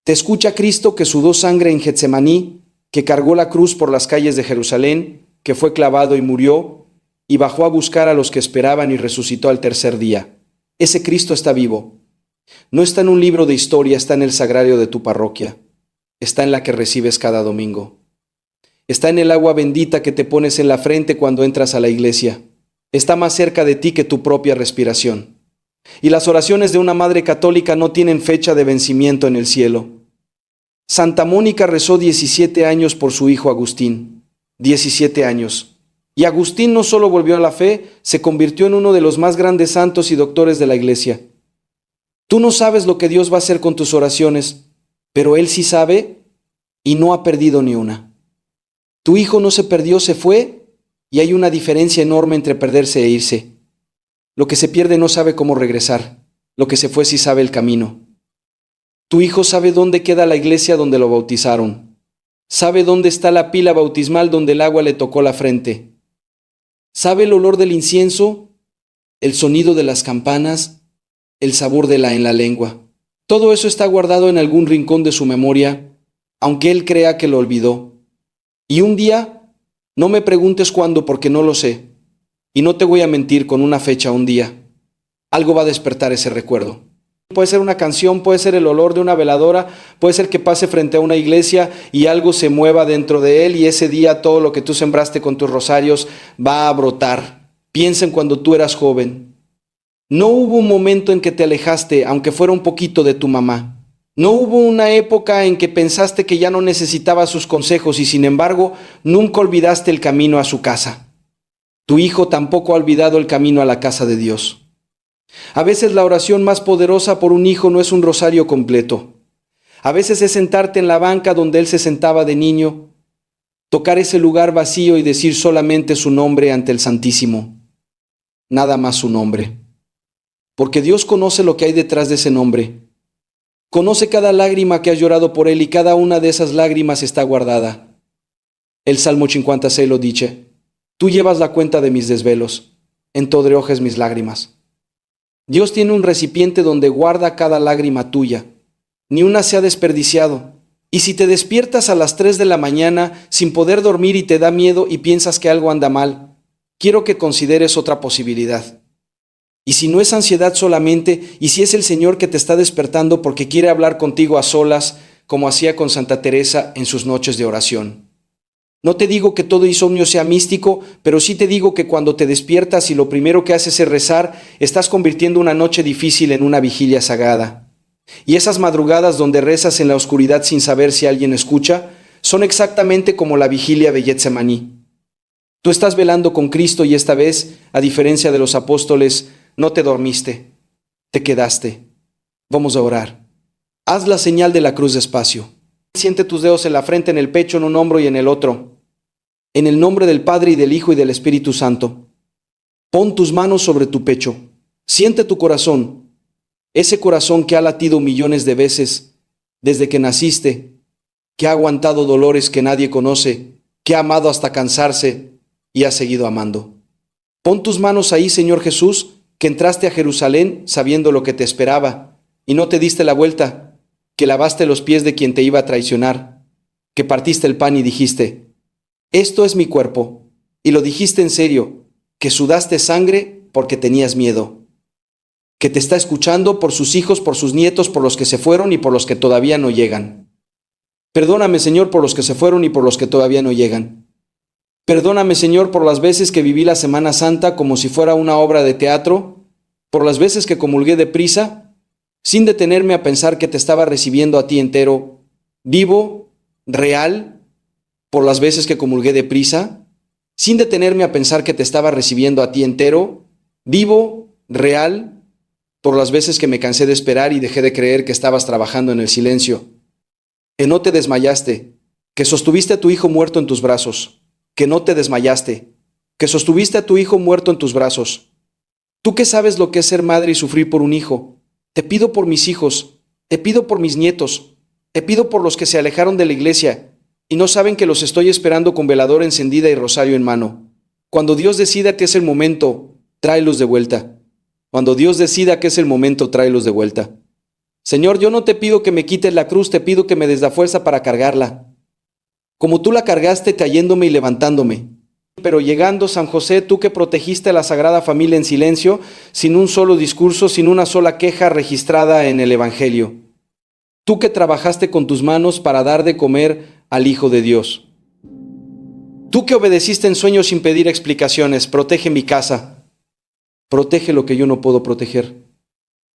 Te escucha Cristo que sudó sangre en Getsemaní que cargó la cruz por las calles de Jerusalén, que fue clavado y murió, y bajó a buscar a los que esperaban y resucitó al tercer día. Ese Cristo está vivo. No está en un libro de historia, está en el sagrario de tu parroquia. Está en la que recibes cada domingo. Está en el agua bendita que te pones en la frente cuando entras a la iglesia. Está más cerca de ti que tu propia respiración. Y las oraciones de una madre católica no tienen fecha de vencimiento en el cielo. Santa Mónica rezó 17 años por su hijo Agustín. 17 años. Y Agustín no solo volvió a la fe, se convirtió en uno de los más grandes santos y doctores de la iglesia. Tú no sabes lo que Dios va a hacer con tus oraciones, pero Él sí sabe y no ha perdido ni una. Tu hijo no se perdió, se fue, y hay una diferencia enorme entre perderse e irse. Lo que se pierde no sabe cómo regresar, lo que se fue sí sabe el camino. Tu hijo sabe dónde queda la iglesia donde lo bautizaron. Sabe dónde está la pila bautismal donde el agua le tocó la frente. Sabe el olor del incienso, el sonido de las campanas, el sabor de en la lengua. Todo eso está guardado en algún rincón de su memoria, aunque él crea que lo olvidó. Y un día, no me preguntes cuándo porque no lo sé, y no te voy a mentir con una fecha un día. Algo va a despertar ese recuerdo. Puede ser una canción, puede ser el olor de una veladora, puede ser que pase frente a una iglesia y algo se mueva dentro de él y ese día todo lo que tú sembraste con tus rosarios va a brotar. Piensa en cuando tú eras joven. No hubo un momento en que te alejaste, aunque fuera un poquito, de tu mamá. No hubo una época en que pensaste que ya no necesitaba sus consejos y sin embargo nunca olvidaste el camino a su casa. Tu hijo tampoco ha olvidado el camino a la casa de Dios. A veces la oración más poderosa por un hijo no es un rosario completo. A veces es sentarte en la banca donde él se sentaba de niño, tocar ese lugar vacío y decir solamente su nombre ante el Santísimo. Nada más su nombre. Porque Dios conoce lo que hay detrás de ese nombre. Conoce cada lágrima que has llorado por él y cada una de esas lágrimas está guardada. El Salmo 56 lo dice: tú llevas la cuenta de mis desvelos, entodreojes mis lágrimas. Dios tiene un recipiente donde guarda cada lágrima tuya. Ni una se ha desperdiciado. Y si te despiertas a las 3 de la mañana sin poder dormir y te da miedo y piensas que algo anda mal, quiero que consideres otra posibilidad. Y si no es ansiedad solamente, y si es el Señor que te está despertando porque quiere hablar contigo a solas, como hacía con Santa Teresa en sus noches de oración. No te digo que todo insomnio sea místico, pero sí te digo que cuando te despiertas y lo primero que haces es rezar, estás convirtiendo una noche difícil en una vigilia sagrada. Y esas madrugadas donde rezas en la oscuridad sin saber si alguien escucha, son exactamente como la vigilia de Getsemaní. Tú estás velando con Cristo y esta vez, a diferencia de los apóstoles, no te dormiste, te quedaste. Vamos a orar. Haz la señal de la cruz despacio. Siente tus dedos en la frente, en el pecho, en un hombro y en el otro. En el nombre del Padre y del Hijo y del Espíritu Santo. Pon tus manos sobre tu pecho. Siente tu corazón. Ese corazón que ha latido millones de veces desde que naciste, que ha aguantado dolores que nadie conoce, que ha amado hasta cansarse y ha seguido amando. Pon tus manos ahí, Señor Jesús, que entraste a Jerusalén sabiendo lo que te esperaba y no te diste la vuelta, que lavaste los pies de quien te iba a traicionar, que partiste el pan y dijiste: esto es mi cuerpo, y lo dijiste en serio, que sudaste sangre porque tenías miedo, que te está escuchando por sus hijos, por sus nietos, por los que se fueron y por los que todavía no llegan. Perdóname, Señor, por los que se fueron y por los que todavía no llegan. Perdóname, Señor, por las veces que viví la Semana Santa como si fuera una obra de teatro, por las veces que comulgué deprisa, sin detenerme a pensar que te estaba recibiendo a ti entero, vivo, real, por las veces que comulgué deprisa, sin detenerme a pensar que te estaba recibiendo a ti entero, vivo, real, por las veces que me cansé de esperar y dejé de creer que estabas trabajando en el silencio, que no te desmayaste, que sostuviste a tu hijo muerto en tus brazos, que no te desmayaste, que sostuviste a tu hijo muerto en tus brazos. Tú que sabes lo que es ser madre y sufrir por un hijo, te pido por mis hijos, te pido por mis nietos, te pido por los que se alejaron de la iglesia y no saben que los estoy esperando con veladora encendida y rosario en mano. Cuando Dios decida que es el momento, tráelos de vuelta. Cuando Dios decida que es el momento, tráelos de vuelta. Señor, yo no te pido que me quites la cruz, te pido que me des la fuerza para cargarla. como tú la cargaste cayéndome y levantándome. Pero llegando, San José, tú que protegiste a la Sagrada Familia en silencio, sin un solo discurso, sin una sola queja registrada en el Evangelio. Tú que trabajaste con tus manos para dar de comer al Hijo de Dios. Tú que obedeciste en sueños sin pedir explicaciones, protege mi casa. Protege lo que yo no puedo proteger.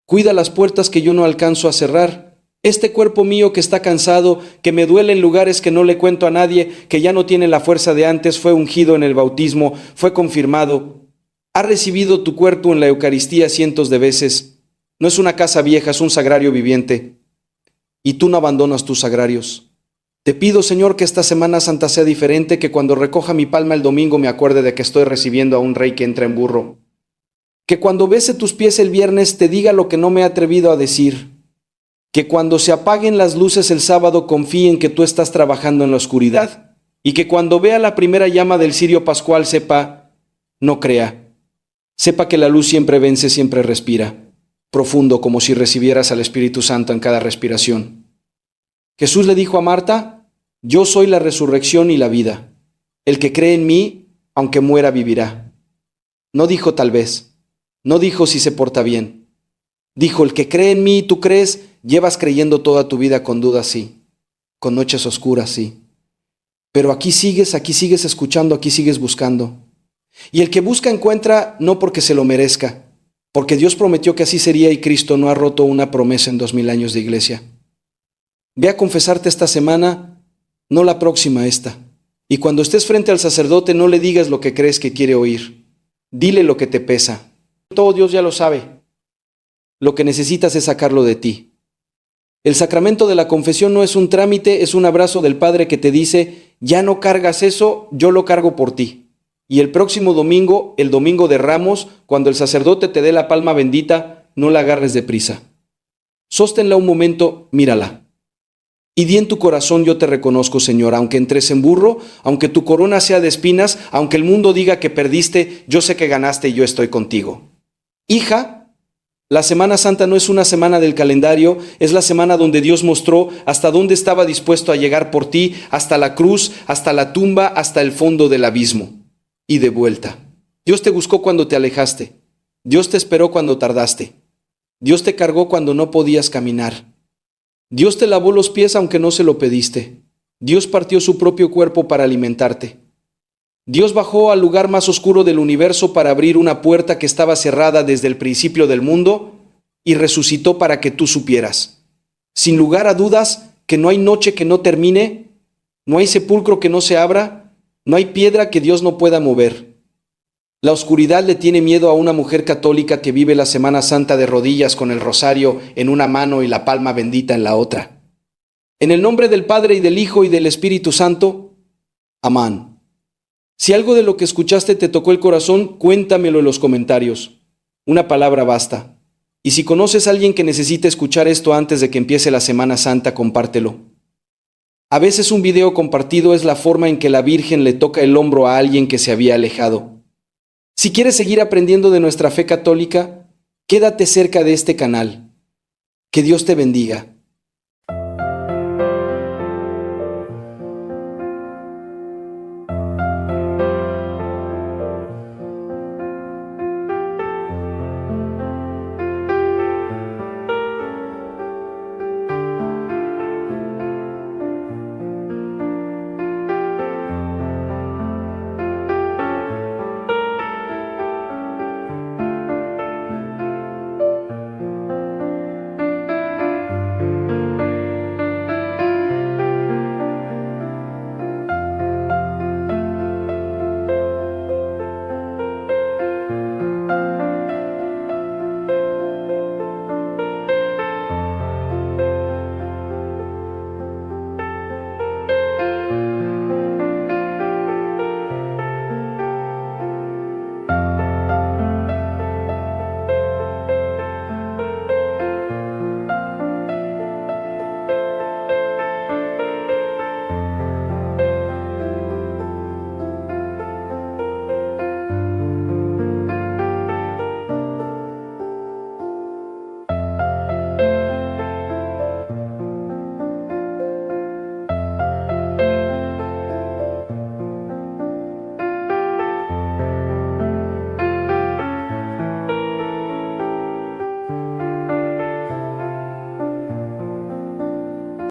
Cuida las puertas que yo no alcanzo a cerrar. Este cuerpo mío que está cansado, que me duele en lugares que no le cuento a nadie, que ya no tiene la fuerza de antes, fue ungido en el bautismo, fue confirmado. Ha recibido tu cuerpo en la Eucaristía cientos de veces. No es una casa vieja, es un sagrario viviente. Y tú no abandonas tus sagrarios. Te pido, Señor, que esta Semana Santa sea diferente, que cuando recoja mi palma el domingo me acuerde de que estoy recibiendo a un rey que entra en burro. Que cuando bese tus pies el viernes te diga lo que no me he atrevido a decir. Que cuando se apaguen las luces el sábado confíe en que tú estás trabajando en la oscuridad. Y que cuando vea la primera llama del cirio pascual sepa, no crea. Sepa que la luz siempre vence, siempre respira. Profundo, como si recibieras al Espíritu Santo en cada respiración. Jesús le dijo a Marta, yo soy la resurrección y la vida. El que cree en mí, aunque muera, vivirá. No dijo tal vez, no dijo si se porta bien. Dijo, el que cree en mí y tú crees, llevas creyendo toda tu vida con dudas, sí. Con noches oscuras, sí. Pero aquí sigues escuchando, aquí sigues buscando. Y el que busca encuentra no porque se lo merezca, porque Dios prometió que así sería y Cristo no ha roto una promesa en 2000 años de iglesia. Ve a confesarte esta semana, no la próxima, esta. Y cuando estés frente al sacerdote no le digas lo que crees que quiere oír. Dile lo que te pesa. Todo Dios ya lo sabe. Lo que necesitas es sacarlo de ti. El sacramento de la confesión no es un trámite, es un abrazo del Padre que te dice, ya no cargas eso, yo lo cargo por ti. Y el próximo domingo, el domingo de Ramos, cuando el sacerdote te dé la palma bendita, no la agarres deprisa. Sóstenla un momento, mírala. Y di en tu corazón, yo te reconozco, Señor, aunque entres en burro, aunque tu corona sea de espinas, aunque el mundo diga que perdiste, yo sé que ganaste y yo estoy contigo. Hija, la Semana Santa no es una semana del calendario, es la semana donde Dios mostró hasta dónde estaba dispuesto a llegar por ti, hasta la cruz, hasta la tumba, hasta el fondo del abismo. Y de vuelta. Dios te buscó cuando te alejaste. Dios te esperó cuando tardaste. Dios te cargó cuando no podías caminar. Dios te lavó los pies aunque no se lo pediste. Dios partió su propio cuerpo para alimentarte. Dios bajó al lugar más oscuro del universo para abrir una puerta que estaba cerrada desde el principio del mundo y resucitó para que tú supieras. Sin lugar a dudas que no hay noche que no termine, no hay sepulcro que no se abra, no hay piedra que Dios no pueda mover. La oscuridad le tiene miedo a una mujer católica que vive la Semana Santa de rodillas con el rosario en una mano y la palma bendita en la otra. En el nombre del Padre y del Hijo y del Espíritu Santo. Amén. Si algo de lo que escuchaste te tocó el corazón, cuéntamelo en los comentarios. Una palabra basta. Y si conoces a alguien que necesite escuchar esto antes de que empiece la Semana Santa, compártelo. A veces un video compartido es la forma en que la Virgen le toca el hombro a alguien que se había alejado. Si quieres seguir aprendiendo de nuestra fe católica, quédate cerca de este canal. Que Dios te bendiga.